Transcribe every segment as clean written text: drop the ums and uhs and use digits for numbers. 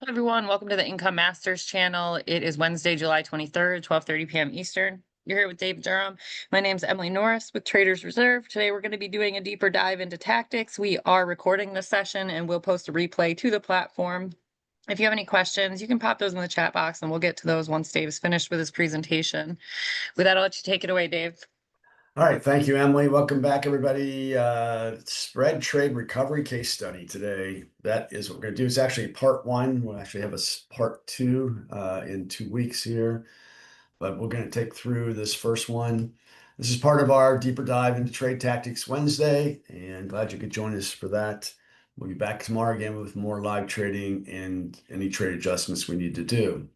Hello, everyone. Welcome to the Income Masters channel. It is Wednesday, July 23rd, 12:30 p.m. Eastern. You're here with Dave Durham. My name is Emily Norris with Traders Reserve. Today, we're going to be doing a deeper dive into tactics. We are recording this session and we'll post a replay to the platform. If you have any questions, you can pop those in the chat box and we'll get to those once Dave is finished with his presentation. With that, I'll let you take it away, Dave. All right, thank you, Emily. Welcome back, everybody. Spread trade recovery case study today. That is what we're going to do. It's actually part one. We'll actually have a part two in 2 weeks here, but we're going to take through this first one. This is part of our deeper dive into trade tactics Wednesday, and glad you could join us for that. We'll be back tomorrow again with more live trading and any trade adjustments we need to do.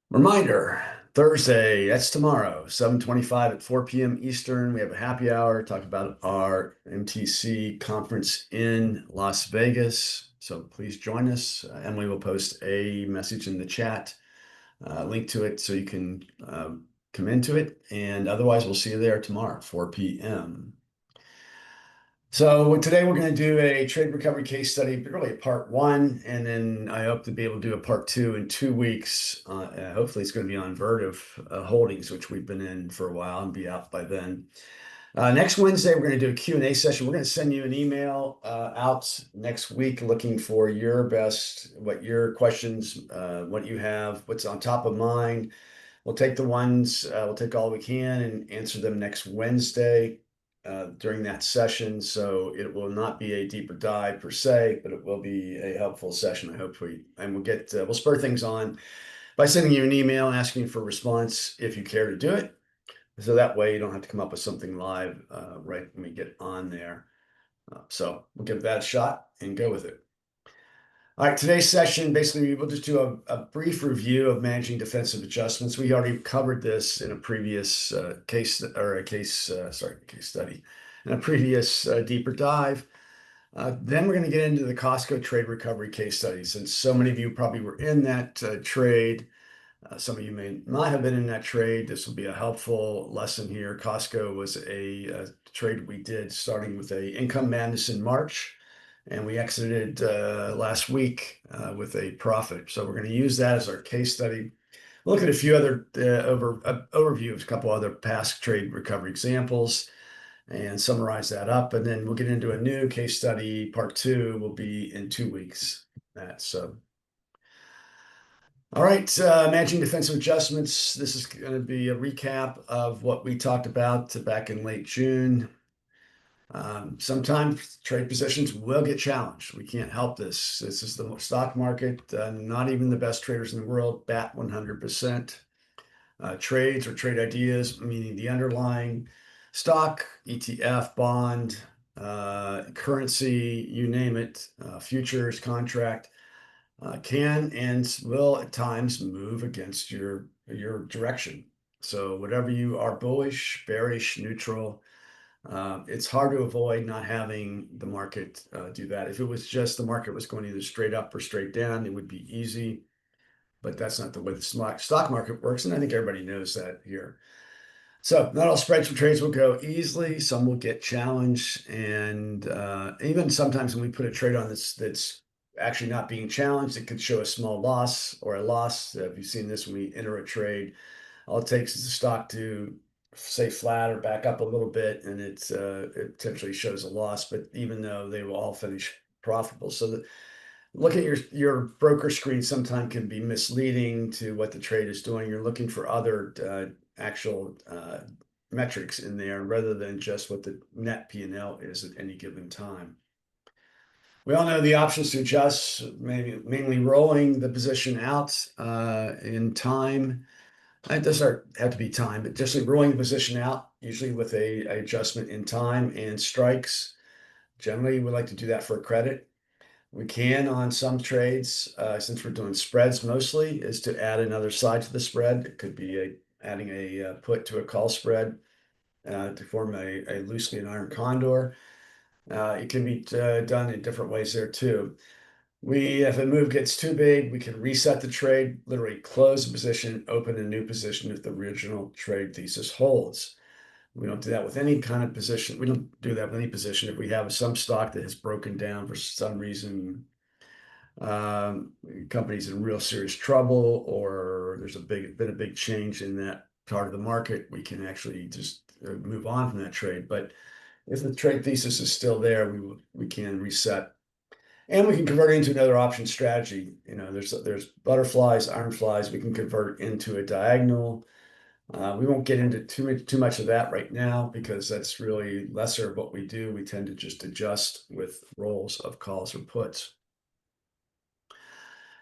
Reminder, Thursday, that's tomorrow, 7:25 at 4 p.m. Eastern. We have a happy hour, talk about our MTC conference in Las Vegas. So please join us. Emily will post a message in the chat, link to it so you can come into it. And otherwise, we'll see you there tomorrow, 4 p.m. So today we're going to do a trade recovery case study, but really part one, and then I hope to be able to do a part two in 2 weeks. Hopefully it's going to be on Vertiv Holdings, which we've been in for a while and be out by then. Next Wednesday, we're going to do a Q&A session. We're going to send you an email out next week looking for your best, what your questions, what you have, what's on top of mind. We'll take the ones, we'll take all we can and answer them next Wednesday during that session. So it will not be a deeper dive per se, but it will be a helpful session. I hope we'll spur things on by sending you an email and asking for a response if you care to do it. So that way you don't have to come up with something live right when we get on there. So we'll give that a shot and go with it. All right, today's session, basically, we'll just do a brief review of managing defensive adjustments. We already covered this in a previous case study, in a previous deeper dive. Then we're going to get into the Costco trade recovery case study. Since so many of you probably were in that trade, some of you may not have been in that trade. This will be a helpful lesson here. Costco was a trade we did starting with a income madness in March. And we exited last week with a profit. So we're going to use that as our case study. We'll look at a few other overview of a couple other past trade recovery examples and summarize that up. And then we'll get into a new case study. Part two will be in 2 weeks. All right, managing defensive adjustments. This is going to be a recap of what we talked about back in late June. Sometimes trade positions will get challenged. We can't help this. This is the stock market. Not even the best traders in the world bat 100%. Trades or trade ideas, meaning the underlying stock, ETF, bond, currency, you name it, futures, contract, can and will at times move against your direction. So whatever you are bullish, bearish, neutral, it's hard to avoid not having the market do that. If it was just the market was going either straight up or straight down, it would be easy. But that's not the way the stock market works. And I think everybody knows that here. So not all spreads for trades will go easily. Some will get challenged. And even sometimes when we put a trade on that's actually not being challenged, it could show a small loss or a loss. If you've seen this when we enter a trade, all it takes is the stock to say flat or back up a little bit, and it potentially shows a loss. But even though they will all finish profitable, so look at your broker screen sometimes can be misleading to what the trade is doing. You're looking for other actual metrics in there rather than just what the net P&L is at any given time. We all know the options to adjust, mainly rolling the position out in time. It doesn't have to be time, but just rolling the position out, usually with a adjustment in time and strikes. Generally, we like to do that for a credit. We can on some trades, since we're doing spreads mostly, is to add another side to the spread. It could be adding a put to a call spread to form a loosely an iron condor. It can be done in different ways there too. If a move gets too big, we can reset the trade, literally close the position, open a new position if the original trade thesis holds. We don't do that with any kind of position. We don't do that with any position. If we have some stock that has broken down for some reason, um, company's in real serious trouble, or there's been a big change in that part of the market, we can actually just move on from that trade. But if the trade thesis is still there, we can reset and we can convert it into another option strategy. There's butterflies, iron flies. We can convert into a diagonal. We won't get into too much of that right now because that's really lesser of what we do. We tend to just adjust with rolls of calls or puts.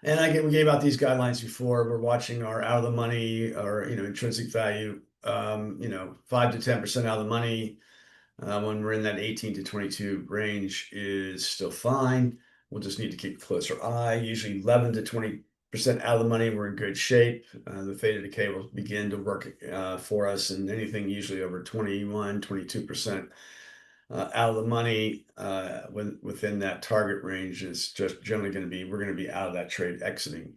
And we gave out these guidelines before. We're watching our out of the money or intrinsic value. 5 to 10% out of the money when we're in that 18 to 22 range is still fine. We'll just need to keep a closer eye. Usually 11 to 20% out of the money, we're in good shape. The theta decay will begin to work for us, and anything usually over 21, 22% out of the money within that target range is just generally we're going to be out of that trade exiting.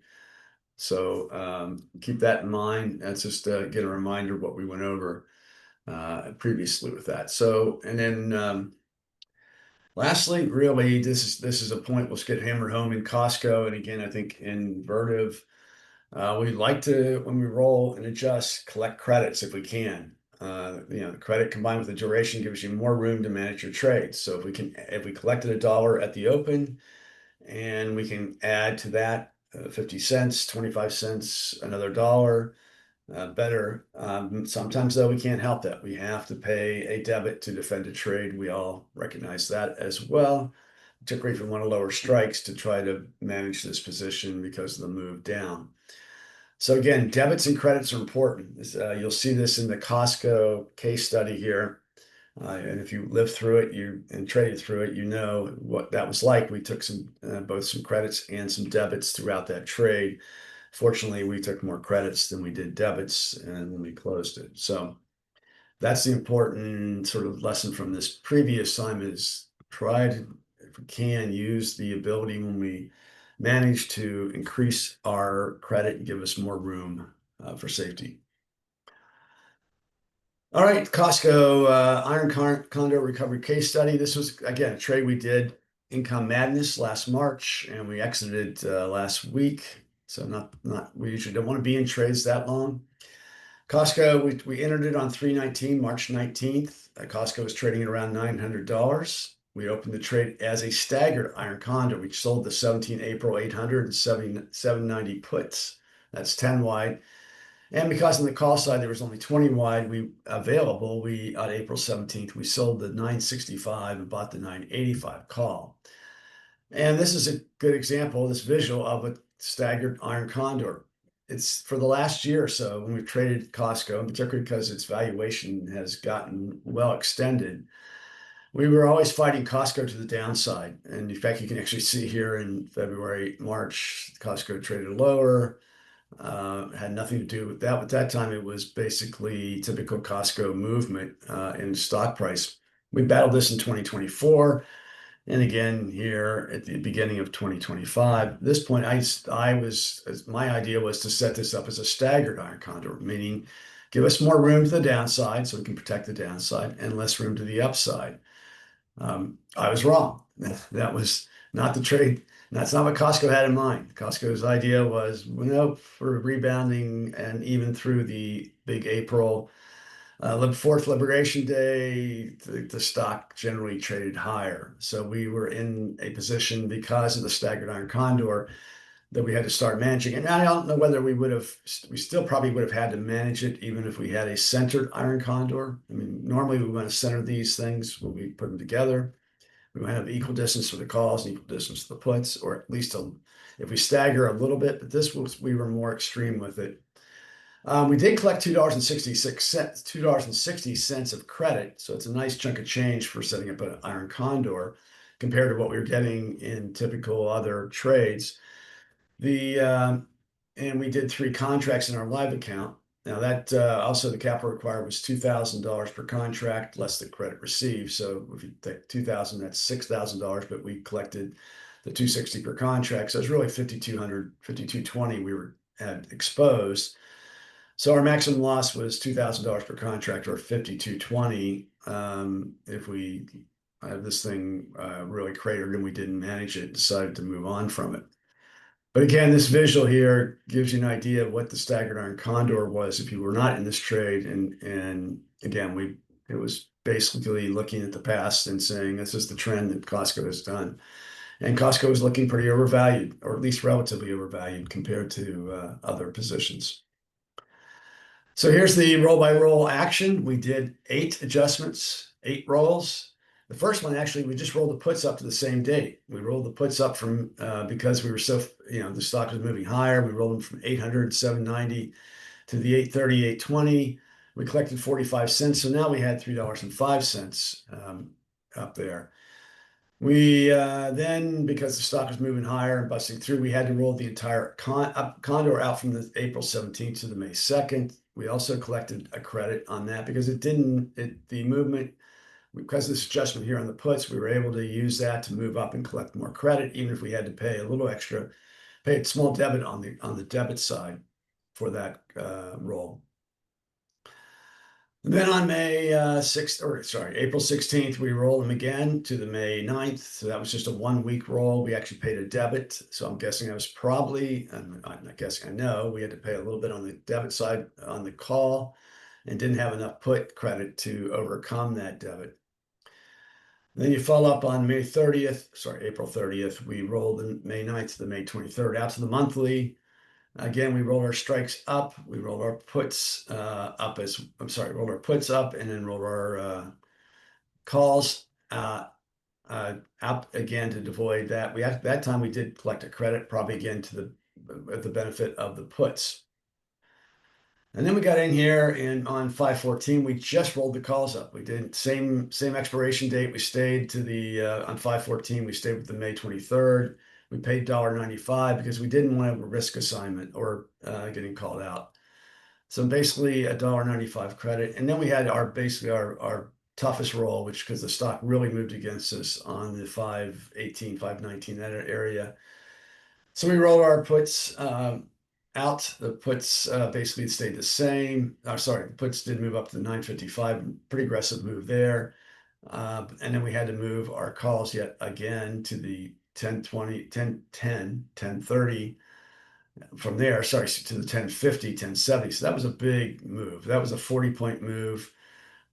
So keep that in mind. That's just again a reminder of what we went over previously with that. So, and then lastly, really, this is a point we'll get hammered home in Costco, and again, I think in Vertiv, we like to, when we roll and adjust, collect credits if we can. The credit combined with the duration gives you more room to manage your trades. So if we collected $1 at the open, and we can add to that 50 cents, 25 cents, another dollar, better. Sometimes though, we can't help that. We have to pay a debit to defend a trade. We all recognize that as well. Particularly if we want to lower strikes to try to manage this position because of the move down. So again, debits and credits are important. You'll see this in the Costco case study here. And if you lived through it, and traded through it, you know what that was like. We took both some credits and some debits throughout that trade. Fortunately, we took more credits than we did debits, and when we closed it. So that's the important sort of lesson from this previous time is try to, if we can, use the ability when we manage to increase our credit and give us more room for safety. All right, Costco Iron Condor recovery case study. This was, again, a trade we did income madness last March, and we exited last week. So we usually don't want to be in trades that long. Costco, we entered it on 3/19, March 19th. Costco was trading at around $900. We opened the trade as a staggered Iron Condor. We sold the 17 April 800 and 790 puts. That's 10 wide. And because on the call side there was only 20 wide available, on April 17th, we sold the 965 and bought the 985 call. And this is a good example, this visual of a staggered Iron Condor. It's for the last year or so when we've traded Costco, and particularly because its valuation has gotten well extended, we were always fighting Costco to the downside. And in fact, you can actually see here in February, March, Costco traded lower. Had nothing to do with that. At that time, it was basically typical Costco movement in stock price. We battled this in 2024. And again, here at the beginning of 2025, at this point, my idea was to set this up as a staggered Iron Condor, meaning give us more room to the downside so we can protect the downside and less room to the upside. I was wrong. That was not the trade. That's not what Costco had in mind. Costco's idea was, for rebounding and even through the big April 4th Liberation Day, the stock generally traded higher. So we were in a position because of the staggered Iron Condor that we had to start managing. And I don't know whether we still probably would have had to manage it even if we had a centered Iron Condor. I mean, normally we want to center these things when we put them together. We might have equal distance for the calls and equal distance for the puts, or at least if we stagger a little bit, but we were more extreme with it. We did collect $2.60 of credit, so it's a nice chunk of change for setting up an Iron Condor compared to what we were getting in typical other trades. And we did 3 contracts in our live account. Now that also the capital required was $2,000 per contract less the credit received. So if you take 2,000, that's $6,000, but we collected the 260 per contract. So it's really 5,200, 5,220 we had exposed. So our maximum loss was $2,000 per contract, or 5,220 if this thing really cratered and we didn't manage it, decided to move on from it. But again, this visual here gives you an idea of what the staggered iron condor was if you were not in this trade. And again, it was basically looking at the past and saying this is the trend that Costco has done. And Costco is looking pretty overvalued, or at least relatively overvalued compared to other positions. So here's the roll by roll action. We did 8 adjustments, 8 rolls. The first one, actually, we just rolled the puts up to the same date. We rolled the puts up from, because we were so, the stock was moving higher. We rolled them from 800, 790 to the 830, 820. We collected 45 cents. So now we had $3.05 up there. We then, because the stock was moving higher and busting through, we had to roll the entire condor out from the April 17th to the May 2nd. We also collected a credit on that because the movement, because of this adjustment here on the puts, we were able to use that to move up and collect more credit, even if we had to pay a little extra, pay a small debit on the debit side for that roll. And then on April 16th, we rolled them again to the May 9th. So that was just a 1 week roll. We actually paid a debit. So I'm guessing I was probably, I'm not guessing, I know we had to pay a little bit on the debit side on the call and didn't have enough put credit to overcome that debit. Then you follow up on April 30th. We rolled the May 9th to the May 23rd out to the monthly. Again, we rolled our strikes up. We rolled our puts rolled our puts up and then rolled our calls up again to avoid that. That time we did collect a credit, probably again to the benefit of the puts. And then we got in here and on 5/14, we just rolled the calls up. We did same expiration date. We stayed to the on 5/14, we stayed with the May 23rd. We paid $1.95 because we didn't want to have a risk assignment or getting called out. So basically a $1.95 credit. And then we had our toughest roll, which because the stock really moved against us on the 5/18, 5/19, that area. So we rolled our puts out. The puts basically stayed the same. Sorry, the puts did move up to the 955, pretty aggressive move there. And then we had to move our calls yet again to the 1020, 1010, 1030. From there, sorry, to the 1050, 1070. So that was a big move. That was a 40-point move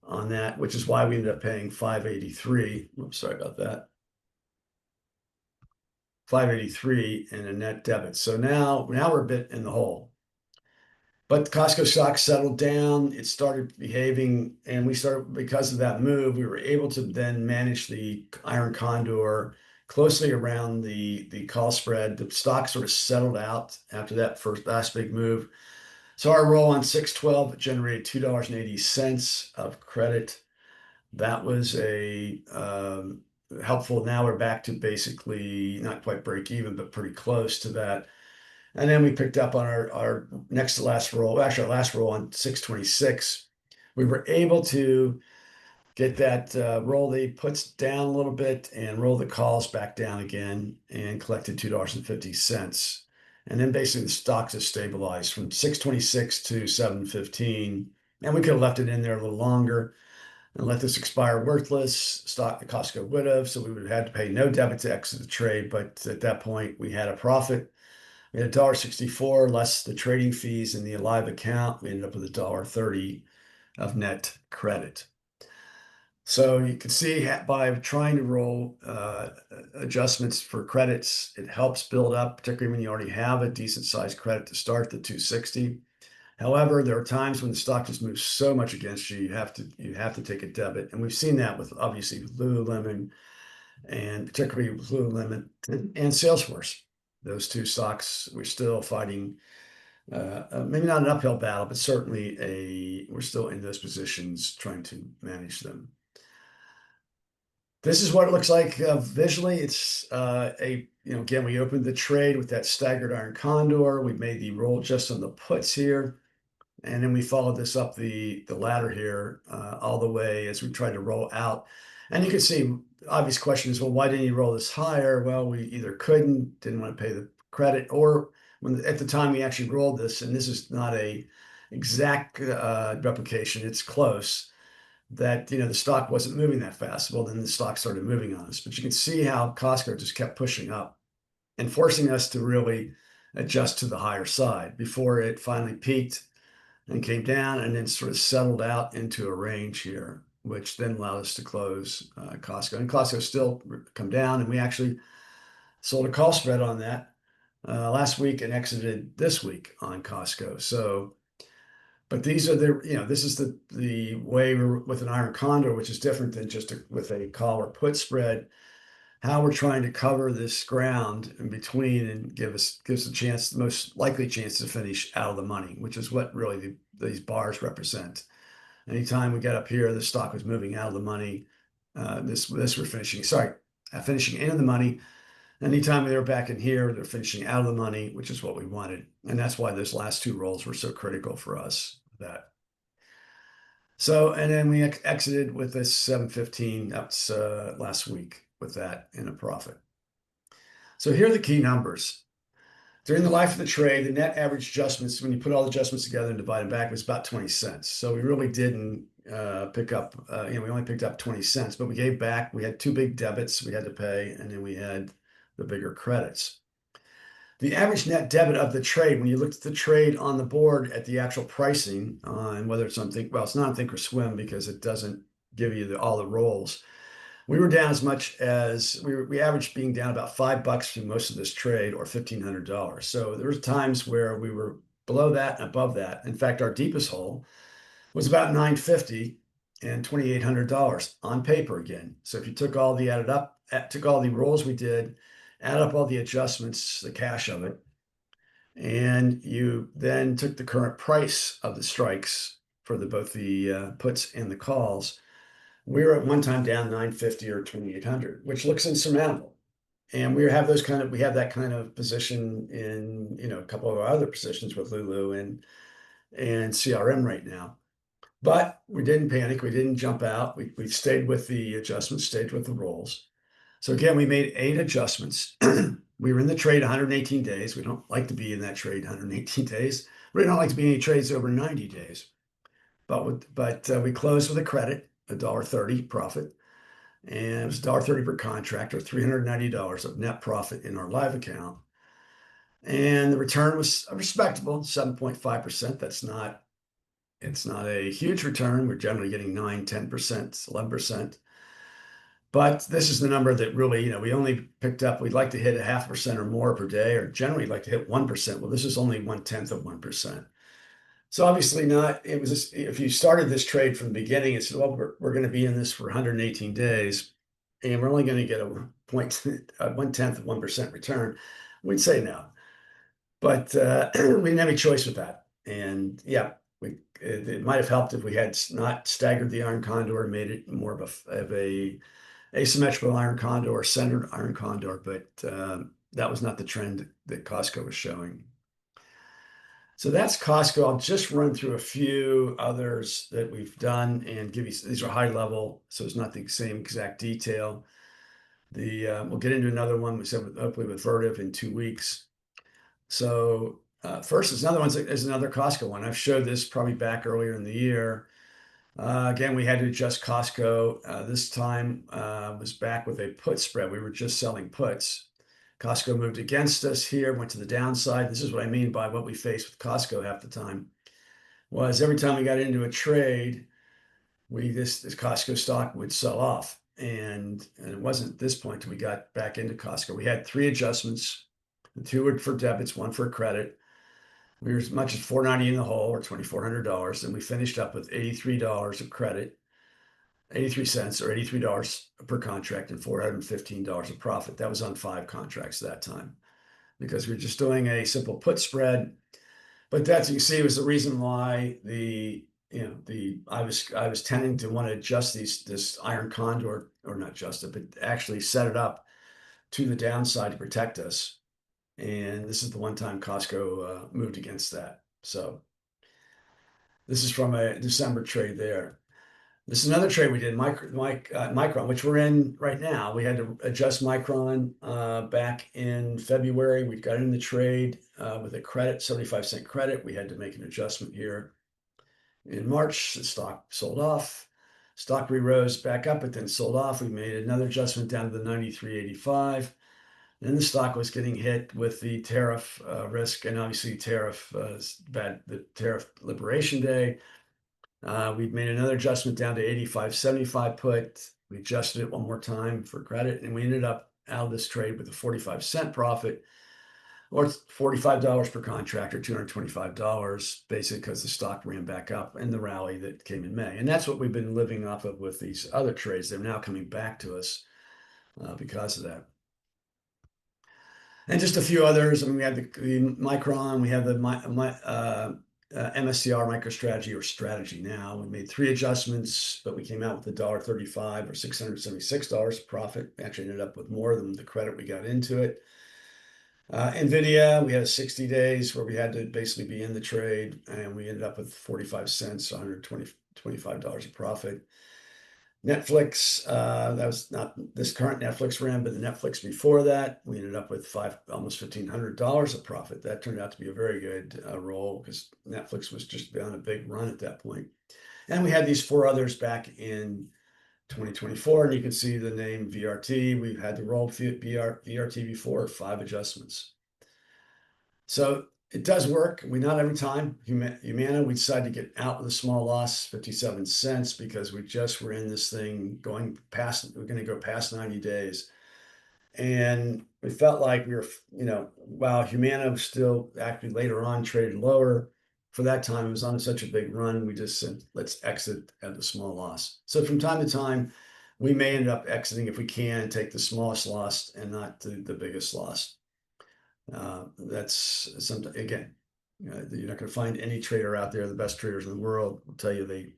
on that, which is why we ended up paying 583. Oops, sorry about that. 583 in a net debit. So now we're a bit in the hole. But the Costco stock settled down. It started behaving, and because of that move, we were able to then manage the Iron Condor closely around the call spread. The stock sort of settled out after that last big move. So our roll on 6/12 generated $2.80 of credit. That was helpful. Now we're back to basically not quite break even, but pretty close to that. And then we picked up on our next to last roll, actually our last roll on 6/26. We were able to get that roll the puts down a little bit and roll the calls back down again and collected $2.50. And then basically the stocks have stabilized from 6/26 to 7/15. And we could have left it in there a little longer and let this expire worthless. Stock the Costco would have, so we would have had to pay no debit to exit the trade. But at that point, we had a profit. We had $1.64 less the trading fees in the live account. We ended up with $1.30 of net credit. So you can see by trying to roll adjustments for credits, it helps build up, particularly when you already have a decent sized credit to start the 260. However, there are times when the stock just moves so much against you, you have to take a debit. And we've seen that with obviously with Lululemon and particularly with Lululemon and Salesforce. Those two stocks, we're still fighting, maybe not an uphill battle, but certainly we're still in those positions trying to manage them. This is what it looks like visually. It's again, we opened the trade with that staggered iron condor. We made the roll just on the puts here. And then we followed this up the ladder here all the way as we tried to roll out. And you can see, obvious question is, well, why didn't you roll this higher? Well, we either didn't want to pay the credit, or at the time we actually rolled this, and this is not a exact replication, it's close, that the stock wasn't moving that fast. Well, then the stock started moving on us. But you can see how Costco just kept pushing up and forcing us to really adjust to the higher side before it finally peaked and came down and then sort of settled out into a range here, which then allowed us to close Costco. And Costco still come down, and we actually sold a call spread on that last week and exited this week on Costco. So, but these are this is the way we're with an iron condor, which is different than just with a call or put spread. How we're trying to cover this ground in between and gives a chance, the most likely chance to finish out of the money, which is what really these bars represent. Anytime we get up here, the stock was moving out of the money. This we're finishing, sorry, finishing in the money. Anytime they were back in here, they're finishing out of the money, which is what we wanted. And that's why those last two rolls were so critical for us. So, and then we exited with this 715. That's last week with that in a profit. So here are the key numbers. During the life of the trade, the net average adjustments, when you put all the adjustments together and divide them back, was about 20 cents. So we really didn't pick up, we only picked up 20 cents, but we gave back. We had two big debits we had to pay, and then we had the bigger credits. The average net debit of the trade, when you looked at the trade on the board at the actual pricing, and whether it's on well, it's not on Thinkorswim because it doesn't give you all the rolls. We were down as much as we averaged being down about $5 for most of this trade, or $1,500. So there were times where we were below that and above that. In fact, our deepest hole was about $950 and $2,800 on paper again. So if you took all the took all the rolls we did, add up all the adjustments, the cash of it, and you then took the current price of the strikes for both the puts and the calls, we were at one time down 950 or 2,800, which looks insurmountable. And we have that kind of position in a couple of our other positions with Lulu and CRM right now. But we didn't panic. We didn't jump out. We stayed with the adjustments, stayed with the rolls. So again, we made 8 adjustments. We were in the trade 118 days. We don't like to be in that trade 118 days. We don't like to be in any trades over 90 days. But we closed with a credit, $1.30 profit. And it was $1.30 per contract, or $390 of net profit in our live account. And the return was respectable, 7.5%. It's not a huge return. We're generally getting 9, 10%, 11%. But this is the number that really, we only picked up, we'd like to hit 0.5% or more per day, or generally like to hit 1%. Well, this is only 1/10 of 1%. So obviously not, it was just, if you started this trade from the beginning and said, well, we're going to be in this for 118 days, and we're only going to get a 1/10 of 1% return, we'd say no. But we didn't have any choice with that. And yeah, it might have helped if we had not staggered the Iron Condor and made it more of a asymmetrical Iron Condor or centered Iron Condor, but that was not the trend that Costco was showing. So that's Costco. I'll just run through a few others that we've done and give you, these are high level, so it's not the same exact detail. We'll get into another one we said hopefully with Vertiv in 2 weeks. So first is another Costco one. I've showed this probably back earlier in the year. Again, we had to adjust Costco. This time was back with a put spread. We were just selling puts. Costco moved against us here, went to the downside. This is what I mean by what we faced with Costco half the time, was every time we got into a trade, this Costco stock would sell off. And it wasn't at this point till we got back into Costco. We had 3 adjustments. The 2 were for debits, 1 for credit. We were as much as $490 in the hole, or $2,400, and we finished up with $83 of credit, 83 cents or $83 per contract, and $415 of profit. That was on 5 contracts that time, because we were just doing a simple put spread. But that, you see, was the reason why I was tending to want to adjust this Iron Condor, or not adjust it, but actually set it up to the downside to protect us. And this is the one time Costco moved against that. So this is from a December trade there. This is another trade we did, Micron, which we're in right now. We had to adjust Micron back in February. We got in the trade with a credit, 75-cent credit. We had to make an adjustment here. In March, the stock sold off. Stock re-rose back up, but then sold off. We made another adjustment down to the 93.85. And the stock was getting hit with the tariff risk, and obviously the tariff liberation day. We've made another adjustment down to 85.75 put. We adjusted it one more time for credit, and we ended up out of this trade with a 45-cent profit, or $45 per contract, or $225, basically because the stock ran back up in the rally that came in May. And that's what we've been living off of with these other trades. They're now coming back to us because of that. And just a few others. I mean, we have the Micron, we have the MSCR MicroStrategy, or strategy now. We made 3 adjustments, but we came out with $1.35 or $676 profit. We actually ended up with more than the credit we got into it. NVIDIA, we had 60 days where we had to basically be in the trade, and we ended up with 45 cents, $125 of profit. Netflix, that was not this current Netflix ran, but the Netflix before that, we ended up with almost $1,500 of profit. That turned out to be a very good roll, because Netflix was just on a big run at that point. And we had these 4 others back in 2024, and you can see the name VRT. We've had the roll VRT before, 5 adjustments. So it does work. We not every time. Humana, we decided to get out with a small loss, 57 cents, because we just were in this thing going past, we're going to go past 90 days. And we felt like we were, while Humana was still actually later on traded lower, for that time, it was on such a big run, we just said, let's exit at a small loss. So from time to time, we may end up exiting if we can, take the smallest loss and not the biggest loss. That's something, again, you're not going to find any trader out there, the best traders in the world will tell you they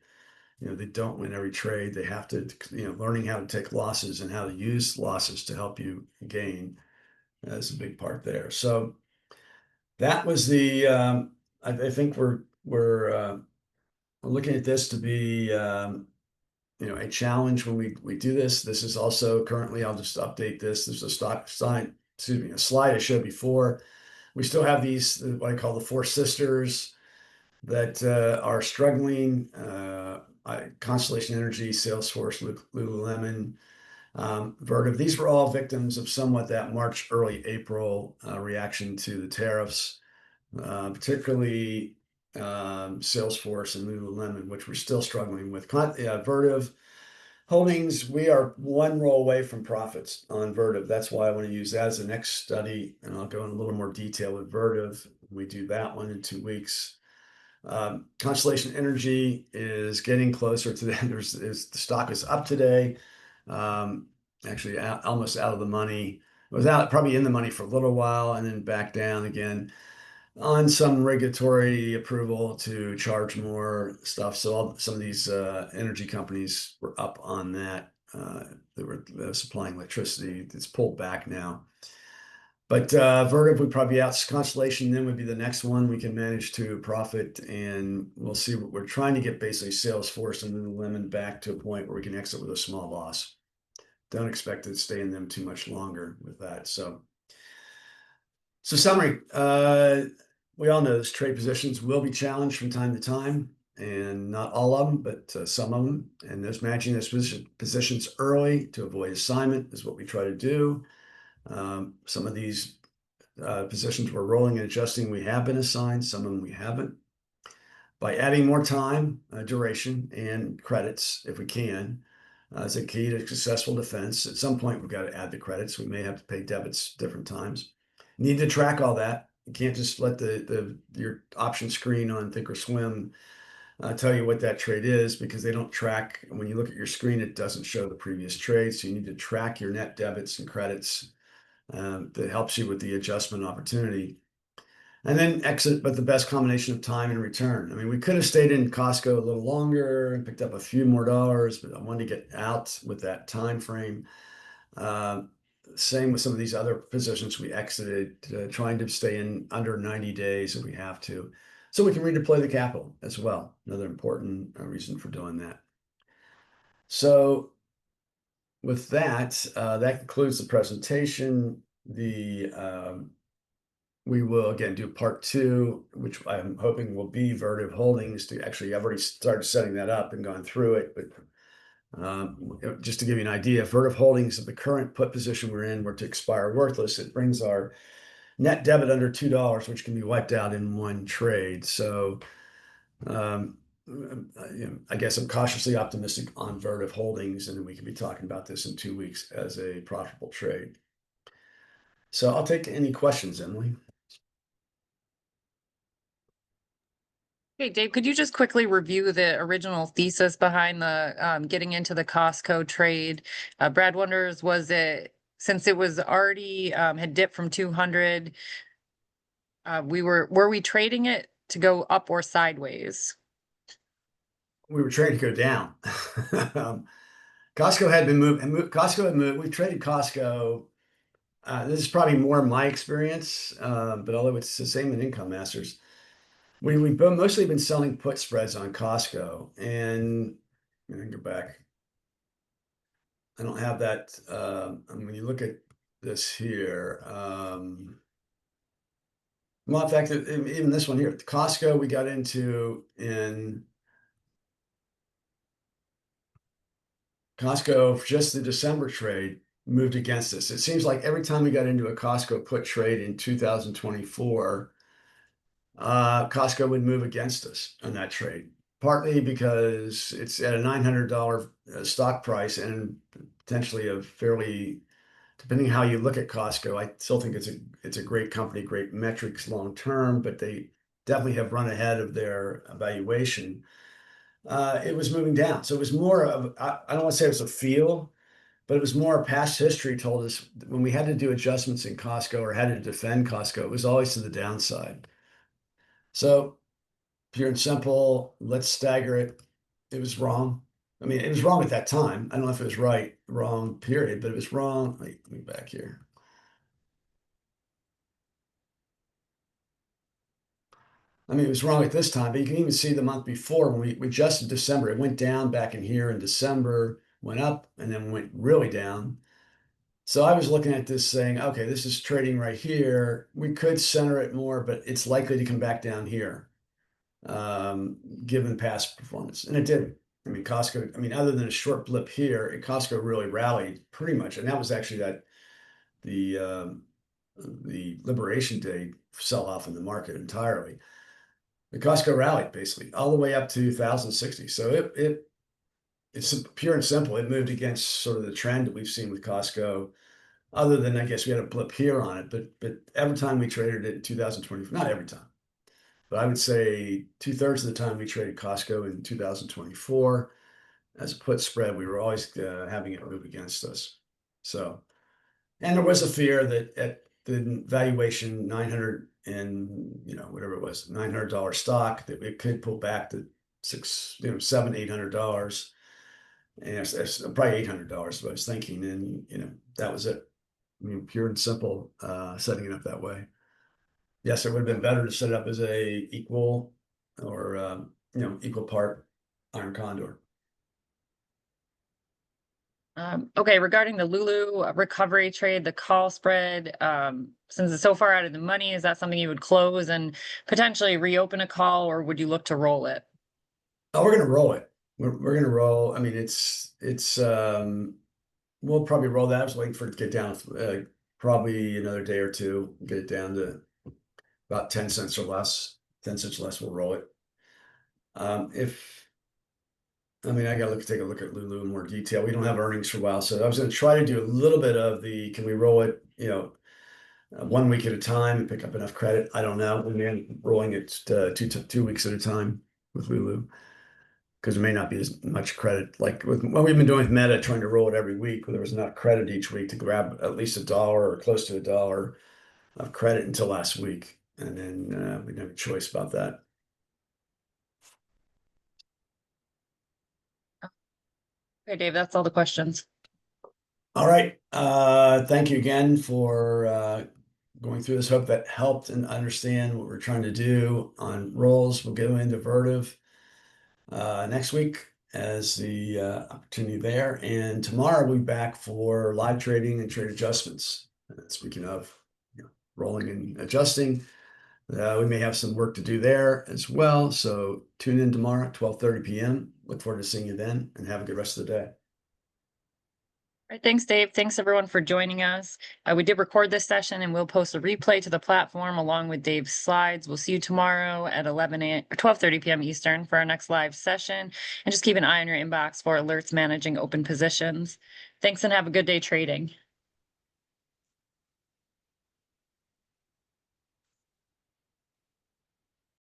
don't win every trade. They have to, learning how to take losses and how to use losses to help you gain is a big part there. So that was I think we're looking at this to be, a challenge when we do this. This is also currently, I'll just update this. There's a a slide I showed before. We still have these, what I call the 4 sisters that are struggling. Constellation Energy, Salesforce, Lululemon, Vertiv. These were all victims of somewhat that March, early April reaction to the tariffs, particularly Salesforce and Lululemon, which we're still struggling with. Vertiv Holdings, we are 1 roll away from profits on Vertiv. That's why I want to use that as the next study, and I'll go in a little more detail with Vertiv. We do that one in 2 weeks. Constellation Energy is getting closer to the end. The stock is up today, actually almost out of the money. It was probably in the money for a little while and then back down again on some regulatory approval to charge more stuff. So some of these energy companies were up on that. They were supplying electricity. It's pulled back now. But Vertiv would probably be out. Constellation then would be the next one we can manage to profit, and we'll see. What we're trying to get basically Salesforce and Lululemon back to a point where we can exit with a small loss. Don't expect to stay in them too much longer with that. So summary, we all know this trade positions will be challenged from time to time, and not all of them, but some of them. And those managing those positions early to avoid assignment is what we try to do. Some of these positions we're rolling and adjusting, we have been assigned, some of them we haven't. By adding more time, duration, and credits, if we can, is a key to successful defense. At some point, we've got to add the credits. We may have to pay debits different times. Need to track all that. You can't just let your option screen on Thinkorswim tell you what that trade is, because they don't track. When you look at your screen, it doesn't show the previous trade. So you need to track your net debits and credits. That helps you with the adjustment opportunity. And then exit, but the best combination of time and return. I mean, we could have stayed in Costco a little longer and picked up a few more dollars, but I wanted to get out with that time frame. Same with some of these other positions we exited, trying to stay in under 90 days if we have to, so we can redeploy the capital as well. Another important reason for doing that. So with that, that concludes the presentation. We will again do part 2, which I'm hoping will be Vertiv Holdings. I've already started setting that up and gone through it, but Just to give you an idea, if Vertiv holdings of the current put position we're in were to expire worthless, it brings our net debit under $2, which can be wiped out in one trade. So um, I guess I'm cautiously optimistic on Vertiv holdings, and we can be talking about this in 2 weeks as a profitable trade. So I'll take any questions, Emily. Okay, Dave, could you just quickly review the original thesis behind the getting into the Costco trade? Brad wonders, was it since it was already had dipped from 200, were we trading it to go up or sideways? We were trading to go down. Costco had been moved, and Costco had moved. We traded Costco. This is probably more my experience, but although it's the same in Income Masters, we've mostly been selling put spreads on Costco, and let me go back. I don't have that. And when you look at this here, well, in fact, even this one here, Costco, we got into in Costco, just the December trade moved against us. It seems like every time we got into a Costco put trade in 2024, Costco would move against us on that trade, partly because it's at a $900 stock price and potentially a fairly, depending how you look at Costco, I still think it's a great company, great metrics long term, but they definitely have run ahead of their valuation. It was moving down. So it was more of, I don't want to say it was a feel, but it was more past history told us when we had to do adjustments in Costco or had to defend Costco, it was always to the downside. So pure and simple, let's stagger it. It was wrong. I mean, it was wrong at that time. I don't know if it was right, wrong, period, but it was wrong. Let me back here. I mean, it was wrong at this time, but you can even see the month before when we adjusted December, it went down back in here in December, went up, and then went really down. So I was looking at this saying, okay, this is trading right here. We could center it more, but it's likely to come back down here, given past performance. And it did. I mean, Costco, I mean, other than a short blip here, Costco really rallied pretty much. And that was actually the Liberation Day sell off in the market entirely. The Costco rallied basically all the way up to 1060. So it's pure and simple. It moved against sort of the trend that we've seen with Costco, other than I guess we had a blip here on it. But every time we traded it in 2024, not every time, but I would say 2/3 of the time we traded Costco in 2024 as a put spread, we were always having it move against us. So, and there was a fear that at the valuation 900 and whatever it was, $900 stock, that it could pull back to $700, $800, and it's probably $800. What I was thinking, and that was it. I mean, pure and simple, setting it up that way. Yes, it would have been better to set it up as a equal or equal part Iron Condor. Okay, regarding the Lulu recovery trade, the call spread, since it's so far out of the money, is that something you would close and potentially reopen a call, or would you look to roll it? Oh, we're gonna roll it. We're gonna roll. I mean, we'll probably roll that. I was waiting for it to get down, probably another day or two, get it down to about 10 cents or less. 10 cents less, we'll roll it. If I mean, I gotta take a look at Lulu in more detail. We don't have earnings for a while, so I was gonna try to do a little bit of can we roll it, 1 week at a time and pick up enough credit? I don't know. And then rolling it 2 weeks at a time with Lulu, because there may not be as much credit like with what we've been doing with Meta, trying to roll it every week, where there was enough credit each week to grab at least $1 or close to $1 of credit until last week, and then we didn't have a choice about that. Okay, Dave, that's all the questions. All right. Thank you again for going through this. Hope that helped and understand what we're trying to do on rolls. We'll go into Vertiv next week as the opportunity there. And tomorrow we'll be back for live trading and trade adjustments. Speaking of rolling and adjusting, we may have some work to do there as well. So tune in tomorrow at 12:30 p.m. Look forward to seeing you then, and have a good rest of the day. All right, thanks, Dave. Thanks everyone for joining us. We did record this session and we'll post a replay to the platform along with Dave's slides. We'll see you tomorrow at 11 a.m. or 12:30 p.m. Eastern for our next live session. And just keep an eye on your inbox for alerts managing open positions. Thanks and have a good day trading.